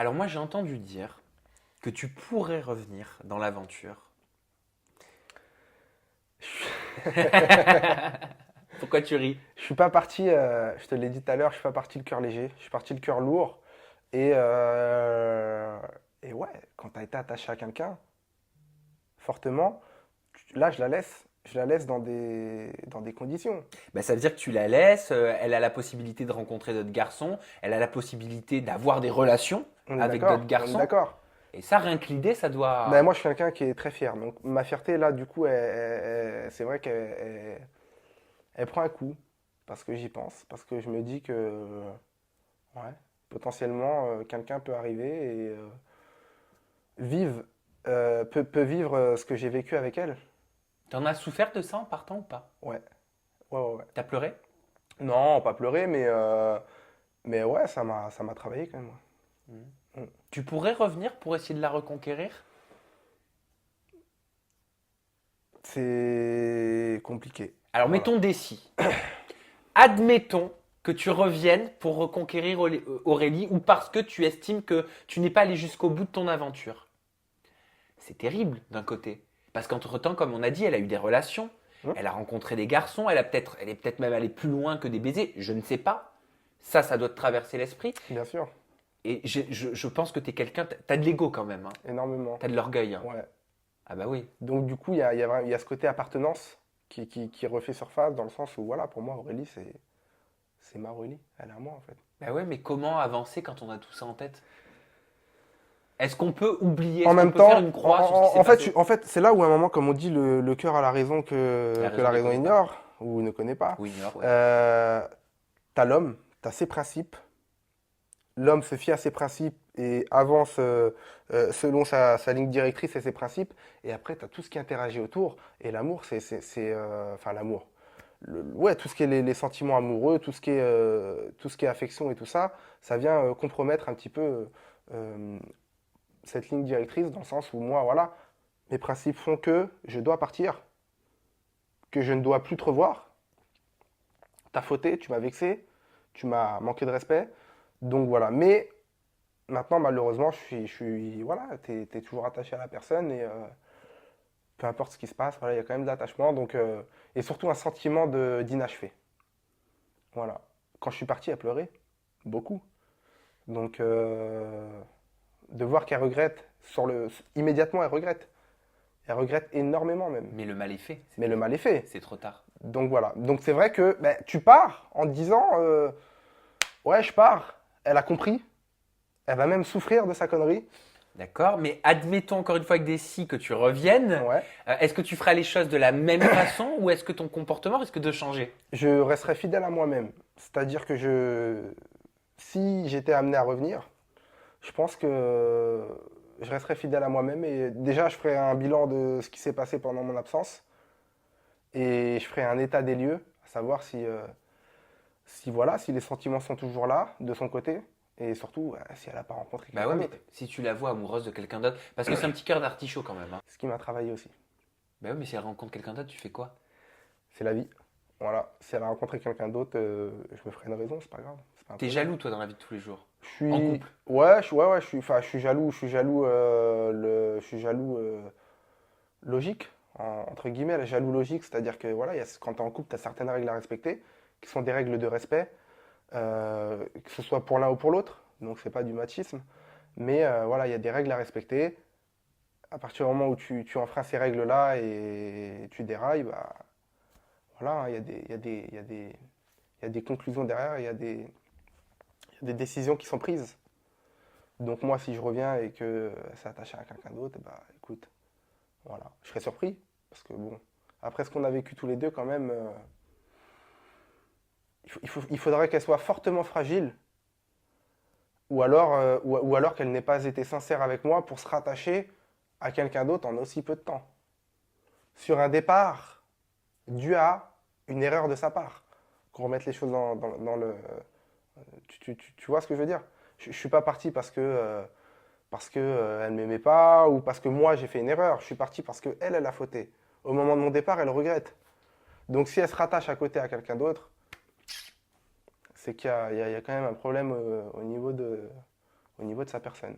Alors moi, j'ai entendu dire que tu pourrais revenir dans l'aventure. Pourquoi tu ris? Je suis pas parti, je te l'ai dit tout à l'heure, je suis pas parti le cœur léger, je suis parti le cœur lourd. Et, euh, et ouais, quand tu as été attaché à quelqu'un, fortement, là je la laisse dans des conditions. Bah, ça veut dire que tu la laisses, elle a la possibilité de rencontrer d'autres garçons, elle a la possibilité d'avoir des relations On est avec d'autres d'accord? On est garçons. d'accord. Et ça, rien que l'idée, ça Ben, doit... moi je suis quelqu'un qui est très fier. Donc ma fierté là, du coup, c'est vrai elle prend un coup. Parce que j'y pense. Parce que je me dis que ouais, potentiellement quelqu'un peut arriver et vive, peut vivre ce que j'ai vécu avec elle. T'en as souffert de ça en partant ou pas? Ouais, ouais. T'as pleuré? Non, pas pleurer, mais ouais, ça m'a travaillé quand même. Mhm. Ouais. Mm. Tu pourrais revenir pour essayer de la reconquérir? C'est compliqué. Alors Voilà. mettons des si. Admettons que tu reviennes pour reconquérir Aurélie ou parce que tu estimes que tu n'es pas allé jusqu'au bout de ton aventure. C'est terrible d'un côté. Parce qu'entre-temps, comme on a dit, elle a eu des relations, Mm. elle a rencontré des garçons, elle est peut-être même allée plus loin que des baisers, je ne sais pas. Ça doit te traverser l'esprit. Bien sûr, Et je pense que tu es quelqu'un, t'as de l'ego quand même, hein. énormément. T'as de l'orgueil, hein. Ouais. Ah bah oui. Donc du coup, il y a ce côté appartenance qui refait surface dans le sens où, voilà, pour moi, Aurélie, c'est ma Aurélie. Elle est à moi, en fait. Bah ouais, mais comment avancer quand on a tout ça en tête? Est-ce qu'on peut oublier, En est-ce qu'on même peut faire temps, une croix sur ce qui s'est passé? en fait, c'est là où à un moment, comme on dit, le cœur a la raison La que raison la ne raison connaît pas. ignore ou ne connaît pas. Ou ignore, ouais. Euh, T'as l'homme, t'as ses principes. L'homme se fie à ses principes et avance selon sa ligne directrice et ses principes. Et après, tu as tout ce qui interagit autour. Et l'amour, enfin, l'amour. Ouais, tout ce qui est les sentiments amoureux, tout ce qui est affection et tout ça, ça vient compromettre un petit peu euh, cette ligne directrice dans le sens où moi, voilà, mes principes font que je dois partir, que je ne dois plus te revoir. T'as fauté, tu m'as vexé, tu m'as manqué de respect. Donc voilà. Mais maintenant, malheureusement, voilà, t'es toujours attaché à la personne et peu importe ce qui se passe, voilà, il y a quand même de l'attachement. Et surtout un sentiment d'inachevé. Voilà. Quand je suis parti, elle pleurait beaucoup. Donc, de voir qu'elle regrette, immédiatement, elle regrette. Elle regrette énormément même. Mais le mal est fait, Mais le mal est fait. c'est trop tard. Donc voilà. Donc c'est vrai que ben, tu pars en te disant, ouais, je pars. Elle a compris. Elle va même souffrir de sa connerie. D'accord, mais admettons encore une fois avec des si que tu reviennes, Ouais. est-ce que tu feras les choses de la même façon ou est-ce que ton comportement risque de changer? Je resterai fidèle à moi-même. C'est-à-dire que si j'étais amené à revenir, je pense que je resterai fidèle à moi-même et déjà je ferai un bilan de ce qui s'est passé pendant mon absence et je ferai un état des lieux, à savoir si voilà, si les sentiments sont toujours là de son côté et surtout si elle n'a pas rencontré Bah ouais, quelqu'un mais d'autre. si tu la vois amoureuse de quelqu'un d'autre, parce que c'est un petit cœur d'artichaut quand même, hein. Ce qui m'a travaillé aussi. Bah ouais, mais si elle rencontre quelqu'un d'autre, tu fais quoi? C'est la vie. Voilà. Si elle a rencontré quelqu'un d'autre, je me ferai une raison, c'est pas grave. C'est pas un T'es problème. jaloux toi dans la vie de tous les jours. Je En suis. couple. Ouais, enfin, je suis jaloux, je suis jaloux logique, entre guillemets, la jaloux logique, c'est-à-dire que voilà, quand tu es en couple, tu as certaines règles à respecter, qui sont des règles de respect, que ce soit pour l'un ou pour l'autre, donc c'est pas du machisme, mais voilà, il y a des règles à respecter. À partir du moment où tu enfreins ces règles-là et tu dérailles, bah voilà, hein, il y a des conclusions derrière, il y a des décisions qui sont prises. Donc moi, si je reviens et que c'est attaché à quelqu'un d'autre, bah écoute, voilà, je serais surpris, parce que bon, après ce qu'on a vécu tous les deux, quand même, il faudrait qu'elle soit fortement fragile, ou alors qu'elle n'ait pas été sincère avec moi pour se rattacher à quelqu'un d'autre en aussi peu de temps. Sur un départ dû à une erreur de sa part. Qu'on remette les choses dans le... Tu vois ce que je veux dire? Je ne suis pas parti parce que elle m'aimait pas ou parce que moi j'ai fait une erreur. Je suis parti parce que elle a fauté. Au moment de mon départ, elle regrette. Donc si elle se rattache à côté à quelqu'un d'autre, c'est qu'il y a quand même un problème au niveau de sa personne.